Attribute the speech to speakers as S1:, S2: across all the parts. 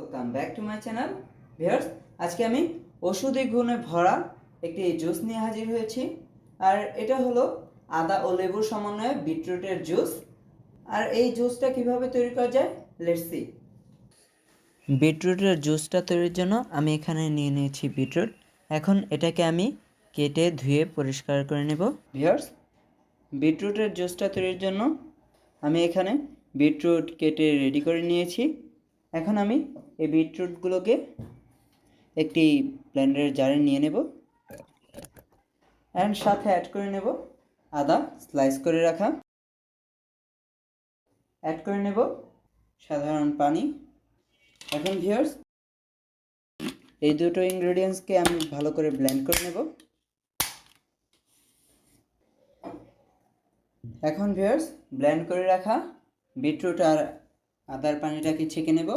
S1: Welcome back to my channel viewers. আজকে আমি ওষুধি গুণে ভরা একটি জুস নিয়ে হাজির হয়েছি। আর এটা হলো আদা ও লেবুর সমন্বয়ে বিটরুটের জুস। আর এই জুসটা কিভাবে তৈরি করা যায়, লেটস সি। বিটরুটের জুসটা তৈরির জন্য আমি এখানে নিয়ে নিয়েছি বিটরুট। এখন এটাকে আমি কেটে ধুয়ে পরিষ্কার করে নেব। ভিউয়ার্স, বিটরুটের জুসটা তৈরির জন্য আমি এখানে বিটরুট কেটে রেডি করে নিয়েছি। এখন আমি এই বিটরুটগুলোকে একটি ব্লেন্ডারের জারে নিয়ে নেব অ্যান্ড সাথে অ্যাড করে নেব আদা স্লাইস করে রাখা, অ্যাড করে নেব সাধারণ পানি। এখন ভিউয়ার্স, এই দুটো ইনগ্রেডিয়েন্টসকে আমি ভালো করে ব্লেন্ড করে নেব। এখন ভিউয়ার্স, ব্লেন্ড করে রাখা বিটরুট আর আদার পানিটাকে ছেঁকে নেব।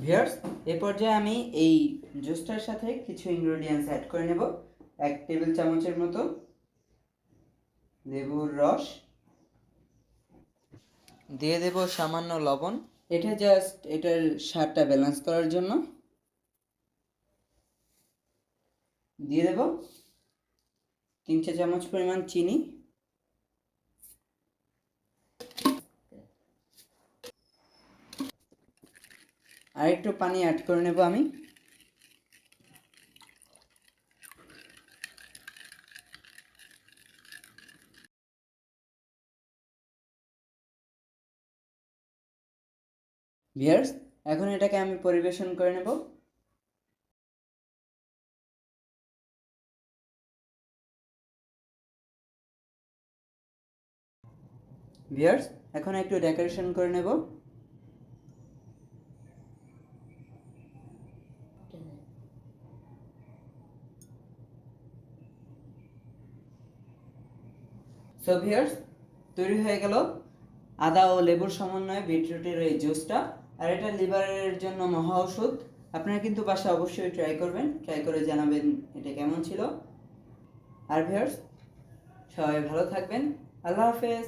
S1: ভিউয়ার্স, এই পর্যায়ে আমি এই জুসটার সাথে কিছু ইনগ্রেডিয়েন্টস অ্যাড করে নেব। 1 টেবিল চামচের মতো লেবুর রস, দিয়ে দেব সামান্য লবণ, এটা জাস্ট এটার স্বাদটা ব্যালেন্স করার জন্য। দিয়ে দেব 3 চা চামচ পরিমাণ চিনি, আর একটু পানি অ্যাড করে নেব আমি। ভিউয়ার্স, এখন এটাকে আমি পরিবেশন করে নেব। ভিউয়ার্স, এখন একটু ডেকোরেশন করে নেব। সো ভিউয়ার্স, তৈরি হয়ে গেল আদা ও লেবুর সমন্বয়ে বিটরুটের এই জুসটা। আর এটা লিভারের জন্য মহা ঔষধ। আপনারা কিন্তু বাসায় অবশ্যই ট্রাই করবেন, ট্রাই করে জানাবেন এটা কেমন ছিল। আর ভিউয়ার্স, সবাই ভালো থাকবেন। আল্লাহ হাফেজ।